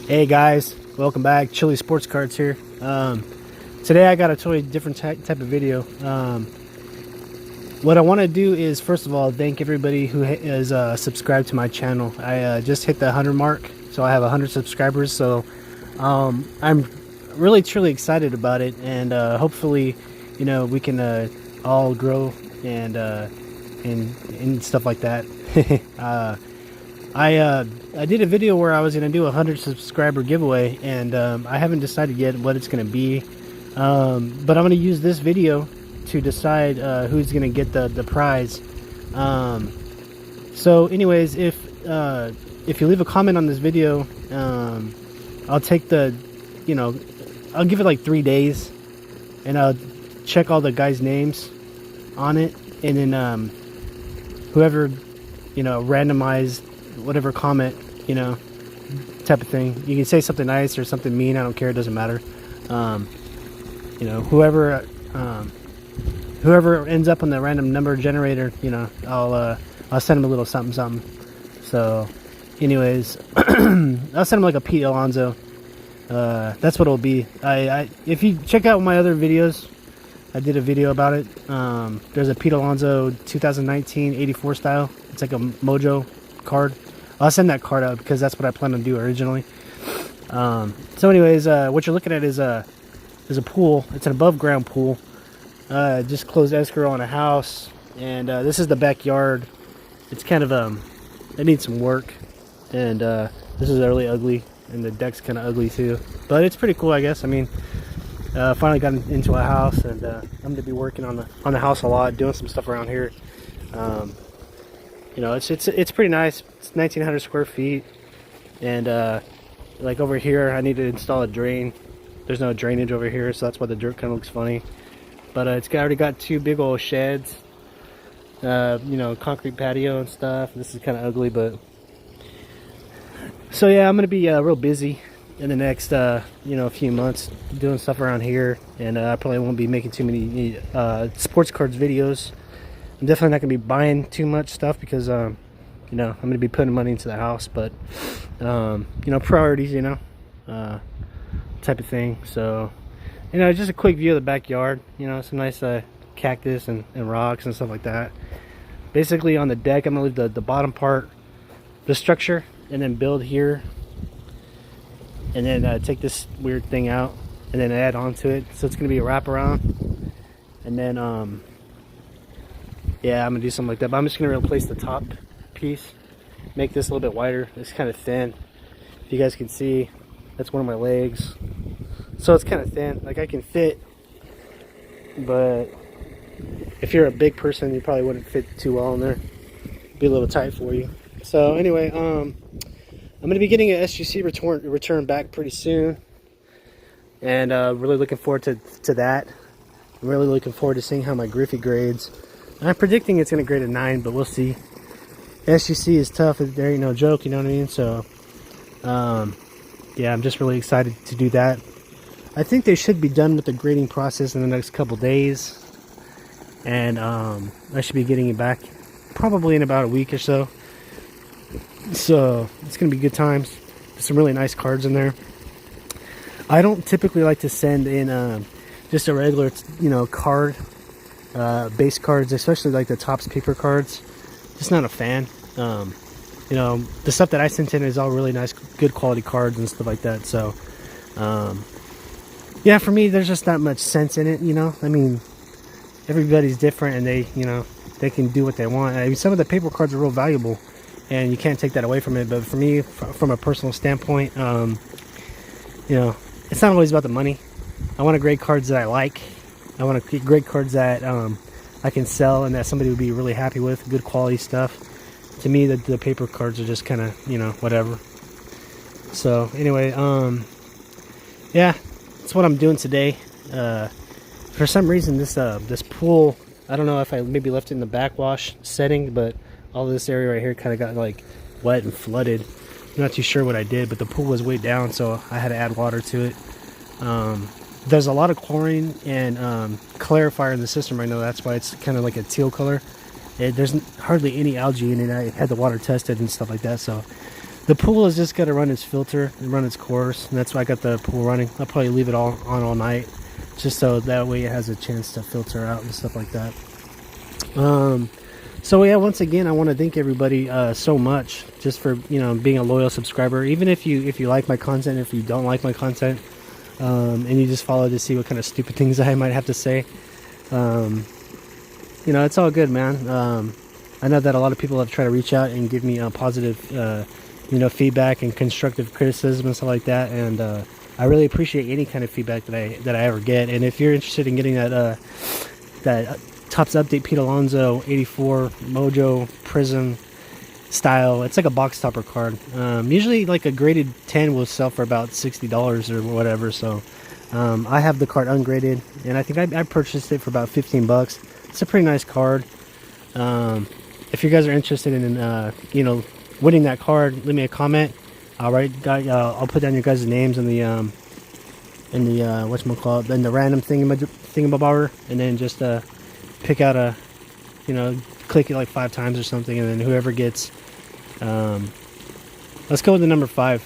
Hey guys, welcome back. Chili Sports Cards here. Today I got a totally different type of video. What I want to do is, first of all, thank everybody who is subscribed to my channel. I just hit the 100 mark, so I have 100 subscribers. So I'm really truly excited about it, and hopefully, you know, we can all grow and stuff like that. I did a video where I was going to do a 100 subscriber giveaway, and I haven't decided yet what it's going to be, but I'm going to use this video to decide who's going to get the prize. So anyways, if you leave a comment on this video, I'll take I'll give it like 3 days, and I'll check all the guys' names on it, and then whoever, randomized whatever comment, type of thing. You can say something nice or something mean, I don't care, it doesn't matter. Whoever ends up on the random number generator, I'll send them a little something. So anyways, I'll send them like a Pete Alonso. That's what it'll be. If you check out my other videos, I did a video about it. There's a Pete Alonso 2019 84 style. It's like a Mojo card. I'll send that card out because that's what I planned on doing originally. So anyways, what you're looking at is a pool. It's an above ground pool. Just closed escrow on a house, and this is the backyard. It's kind of it needs some work, and this is really ugly, and the deck's kind of ugly too, but it's pretty cool, I guess. I mean, finally got into a house, and I'm going to be working on the house a lot, doing some stuff around here. It's pretty nice. It's 1,900 square feet, and like over here, I need to install a drain. There's no drainage over here, so that's why the dirt kind of looks funny. But it's already got 2 big old sheds, concrete patio and stuff. This is kind of ugly, but so yeah, I'm gonna be real busy in the next few months doing stuff around here, and I probably won't be making too many sports cards videos. I'm definitely not gonna be buying too much stuff because I'm gonna be putting money into the house, but priorities, type of thing. So just a quick view of the backyard. Some nice cactus and rocks and stuff like that. Basically on the deck, I'm gonna leave the bottom part, the structure, and then build here, and then take this weird thing out and then add on to it. So it's gonna be a wraparound, and then yeah, I'm gonna do something like that, but I'm just gonna replace the top piece, make this a little bit wider. It's kind of thin. If you guys can see, that's one of my legs, so it's kind of thin. Like, I can fit, but if you're a big person, you probably wouldn't fit too well in there. Be a little tight for you. So anyway, I'm gonna be getting an SGC return back pretty soon, and really looking forward to that. I'm really looking forward to seeing how my Griffey grades. I'm predicting it's gonna grade a 9, but we'll see. SGC is tough. There ain't no joke, you know what I mean? So yeah, I'm just really excited to do that. I think they should be done with the grading process in the next couple days, and I should be getting it back probably in about a week or so. So it's gonna be good times. There's some really nice cards in there. I don't typically like to send in just a regular card, base cards, especially like the Topps paper cards. Just not a fan. The stuff that I sent in is all really nice, good quality cards and stuff like that. So yeah, for me, there's just not much sense in it. I mean, everybody's different, and they can do what they want. I mean, some of the paper cards are real valuable, and you can't take that away from it. But for me, from a personal standpoint, it's not always about the money. I want to grade cards that I like. I want to grade cards that I can sell and that somebody would be really happy with. Good quality stuff. To me, the paper cards are just kind of whatever. So anyway, yeah, that's what I'm doing today. For some reason, this pool, I don't know if I maybe left it in the backwash setting, but all this area right here kind of got like wet and flooded. I'm not too sure what I did, but the pool was way down, so I had to add water to it. There's a lot of chlorine and clarifier in the system right now. That's why it's kind of like a teal color. There's hardly any algae in it. I had the water tested and stuff like that, so The pool is just got to run its filter and run its course, and that's why I got the pool running. I'll probably leave it all on all night, just so that way it has a chance to filter out and stuff like that. So yeah, once again, I want to thank everybody so much just for being a loyal subscriber. Even if you like my content, if you don't like my content, and you just follow to see what kind of stupid things I might have to say, it's all good, man. I know that a lot of people have tried to reach out and give me positive feedback and constructive criticism and stuff like that, and I really appreciate any kind of feedback that I ever get. And if you're interested in getting that Topps Update Pete Alonso 84 Mojo Prism style, it's like a box topper card. Usually like a graded 10 will sell for about $60 or whatever, so I have the card ungraded, and I think I purchased it for about 15 bucks. It's a pretty nice card. If you guys are interested in winning that card, leave me a comment. I'll put down your guys' names in the whatchamacallit, in the random thingamabobber, and then just pick out click it like 5 times or something, and then whoever gets, let's go with the number 5,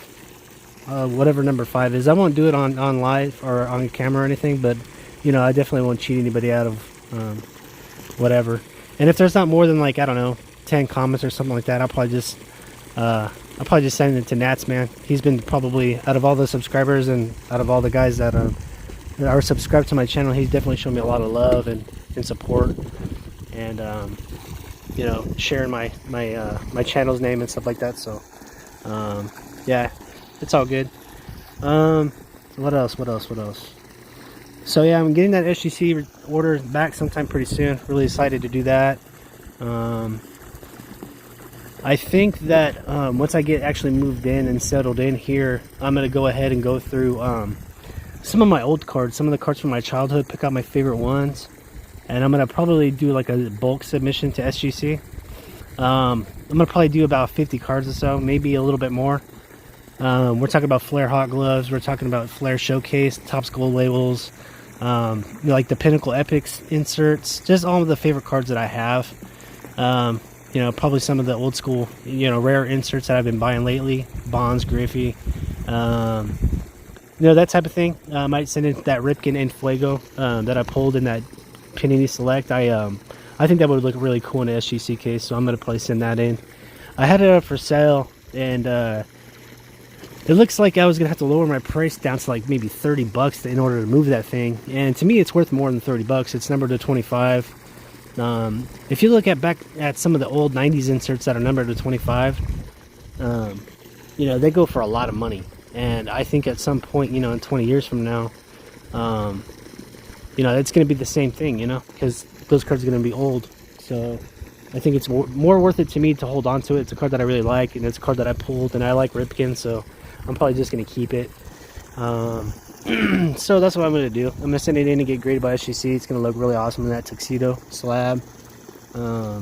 whatever number 5 is. I won't do it on live or on camera or anything, but I definitely won't cheat anybody out of whatever. And if there's not more than, like, I don't know, 10 comments or something like that, I'll probably just send it to Nats, man. He's been probably, out of all the subscribers and out of all the guys that are subscribed to my channel, he's definitely shown me a lot of love and support, and sharing my channel's name and stuff like that. So yeah, it's all good. What else? So yeah, I'm getting that SGC order back sometime pretty soon. Really excited to do that. I think that once I get actually moved in and settled in here, I'm going to go ahead and go through some of my old cards, some of the cards from my childhood, pick out my favorite ones, and I'm going to probably do like a bulk submission to SGC. I'm going to probably do about 50 cards or so, maybe a little bit more. We're talking about Flair Hot Gloves, we're talking about Flair Showcase, Topps Gold labels, like the Pinnacle Epics inserts, just all of the favorite cards that I have. Probably some of the old school, rare inserts that I've been buying lately, Bonds, Griffey, that type of thing. I might send in that Ripken and Fuego that I pulled in that Panini Select. I think that would look really cool in an SGC case, so I'm going to probably send that in. I had it up for sale, and it looks like I was going to have to lower my price down to like maybe 30 bucks in order to move that thing. And to me, it's worth more than 30 bucks. It's numbered to 25. If you look back at some of the old 90s inserts that are numbered to 25, they go for a lot of money. And I think at some point, in 20 years from now, it's going to be the same thing, because those cards are going to be old. So I think it's more worth it to me to hold on to it. It's a card that I really like, and it's a card that I pulled, and I like Ripken, so I'm probably just going to keep it. So that's what I'm going to do. I'm going to send it in and get graded by SGC. It's going to look really awesome in that tuxedo slab. I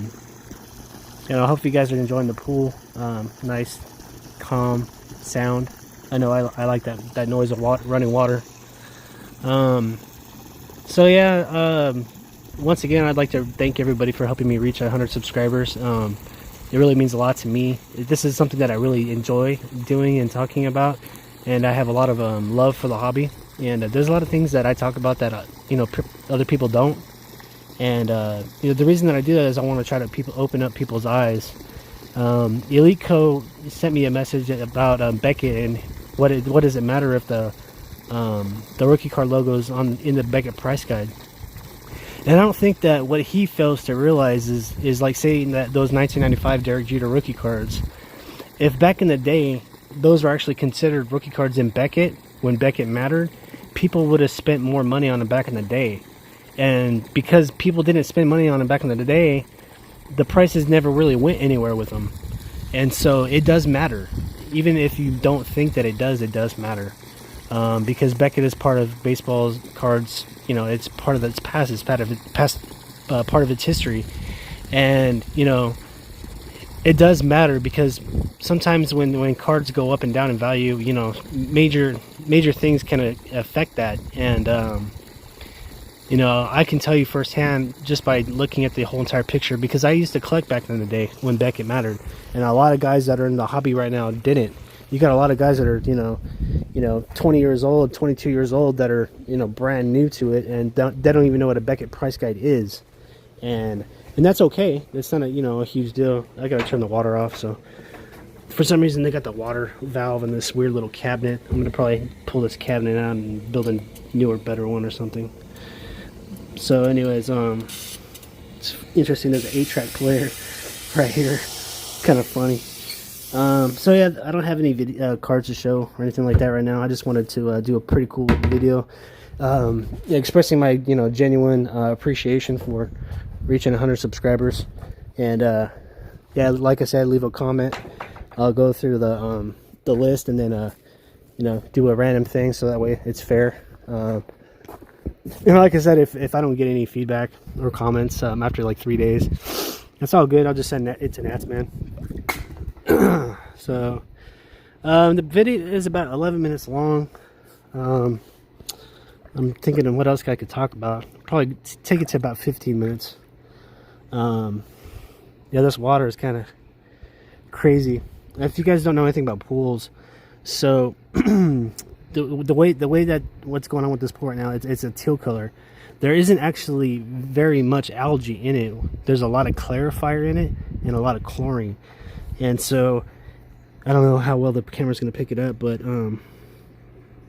hope you guys are enjoying the pool. Nice, calm sound. I know I like that noise of running water. So yeah, once again, I'd like to thank everybody for helping me reach 100 subscribers. It really means a lot to me. This is something that I really enjoy doing and talking about, and I have a lot of love for the hobby. And there's a lot of things that I talk about that other people don't. And the reason that I do that is I want to try to open up people's eyes. Elite Co sent me a message about Beckett and what does it matter if the rookie card logo is in the Beckett price guide. And I don't think that what he fails to realize is like saying that those 1995 Derek Jeter rookie cards, if back in the day those were actually considered rookie cards in Beckett when Beckett mattered, people would have spent more money on them back in the day. And because people didn't spend money on them back in the day, the prices never really went anywhere with them. And so it does matter. Even if you don't think that it does matter. Because Beckett is part of baseball's cards. It's part of its past. It's part of its history. And it does matter because sometimes when cards go up and down in value, major things can affect that. And You know, I can tell you firsthand just by looking at the whole entire picture, because I used to collect back in the day when Beckett mattered, and a lot of guys that are in the hobby right now didn't. You got a lot of guys that are, you know, 20 years old, 22 years old that are, you know, brand new to it, and they don't even know what a Beckett price guide is, and that's okay. It's not a, you know, a huge deal. I gotta turn the water off. So for some reason they got the water valve in this weird little cabinet. I'm gonna probably pull this cabinet out and build a newer, better one or something. So anyways, it's interesting. There's an 8-track player right here. Kind of funny. So yeah, I don't have any video, cards to show or anything like that right now. I just wanted to do a pretty cool video, expressing my, you know, genuine appreciation for reaching 100 subscribers. And yeah, like I said, leave a comment. I'll go through the list, and then you know, do a random thing so that way it's fair. You know, like I said, if I don't get any feedback or comments after like 3 days, that's all good. I'll just send it to Nats, man. So the video is about 11 minutes long. I'm thinking of what else I could talk about. Probably take it to about 15 minutes. Yeah, this water is kind of crazy. If you guys don't know anything about pools, so the way that what's going on with this pool right now, it's a teal color. There isn't actually very much algae in it. There's a lot of clarifier in it and a lot of chlorine. And so I don't know how well the camera's going to pick it up, but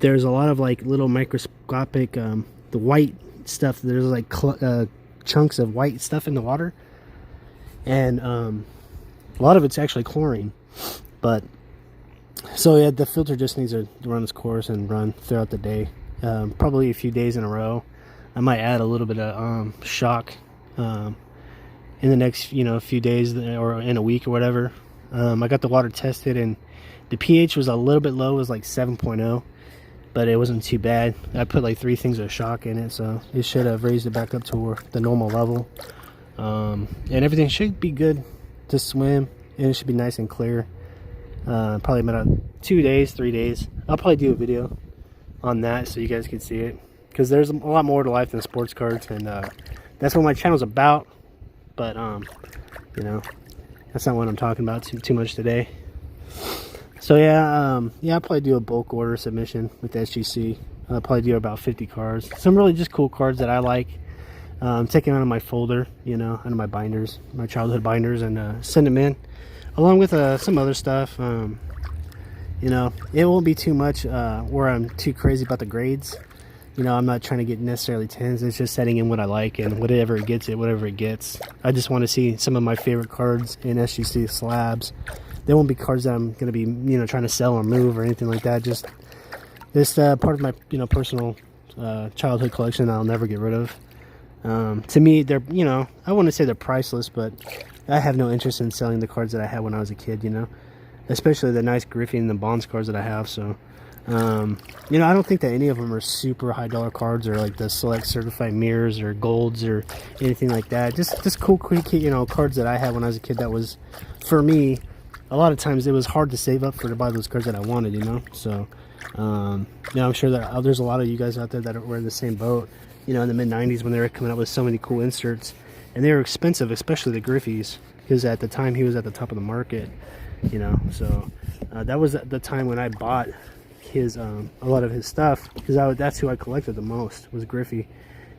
there's a lot of like little microscopic the white stuff. There's like chunks of white stuff in the water, and a lot of it's actually chlorine. But so yeah, the filter just needs to run its course and run throughout the day, probably a few days in a row. I might add a little bit of shock in the next, you know, few days or in a week or whatever. I got the water tested, and the pH was a little bit low. It was like 7.0, but it wasn't too bad. I put like 3 things of shock in it, so it should have raised it back up to the normal level. And everything should be good to swim, and it should be nice and clear. Probably about 2 days, 3 days. I'll probably do a video on that so you guys can see it, because there's a lot more to life than sports cards, and that's what my channel's about. But you know, that's not what I'm talking about too much today. So yeah, yeah, I'll probably do a bulk order submission with SGC. I'll probably do about 50 cards. Some really just cool cards that I like. Take them out of my folder, you know, out of my binders, my childhood binders, and send them in, along with some other stuff. You know, it won't be too much where I'm too crazy about the grades. You know, I'm not trying to get necessarily 10s. It's just setting in what I like, and whatever it gets, whatever it gets. I just want to see some of my favorite cards in SGC slabs. There won't be cards that I'm going to be, you know, trying to sell or move or anything like that. Just this part of my, you know, personal childhood collection that I'll never get rid of. To me, they're, you know, I wouldn't say they're priceless, but I have no interest in selling the cards that I had when I was a kid, you know, especially the nice Griffey and the Bonds cards that I have. So, you know, I don't think that any of them are super high dollar cards, or like the select certified mirrors or golds or anything like that. Just cool, quick, you know, cards that I had when I was a kid. That was, for me, a lot of times it was hard to save up to buy those cards that I wanted, you know. So, you know, I'm sure that there's a lot of you guys out there that were in the same boat, you know, in the mid 90s when they were coming out with so many cool inserts, and they were expensive, especially the Griffeys, because at the time he was at the top of the market, you know. So that was the time when I bought his a lot of his stuff, because that's who I collected the most, was Griffey,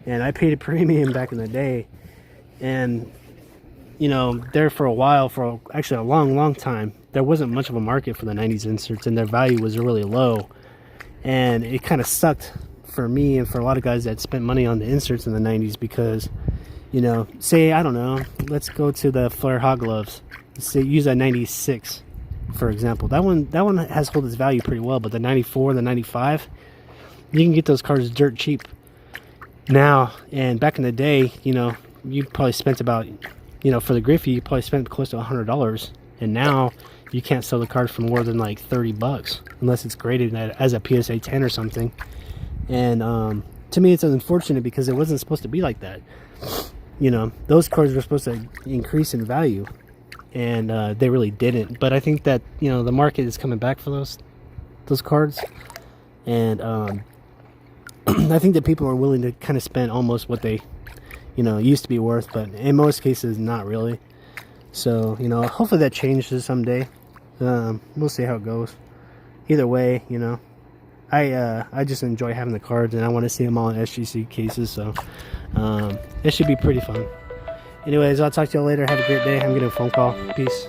and I paid a premium back in the day. And you know, there for a while, for actually a long time, there wasn't much of a market for the 90s inserts, and their value was really low, and it kind of sucked for me and for a lot of guys that spent money on the inserts in the 90s, because, you know, say, I don't know, let's go to the Flair Hot Gloves. Say use a 96, for example. That one has held its value pretty well, but the 94, the 95, you can get those cards dirt cheap now. And back in the day, you know, you probably spent about, you know, for the Griffey, you probably spent close to $100, and now you can't sell the card for more than like $30 unless it's graded as a PSA 10 or something. And to me, it's unfortunate, because it wasn't supposed to be like that. You know, those cards were supposed to increase in value, and they really didn't. But I think that, you know, the market is coming back for those cards, and I think that people are willing to kind of spend almost what they, used to be worth, but in most cases, not really. So, hopefully that changes someday. We'll see how it goes. Either way, I just enjoy having the cards, and I want to see them all in SGC cases, so it should be pretty fun. Anyways, I'll talk to y'all later. Have a great day. I'm getting a phone call. Peace.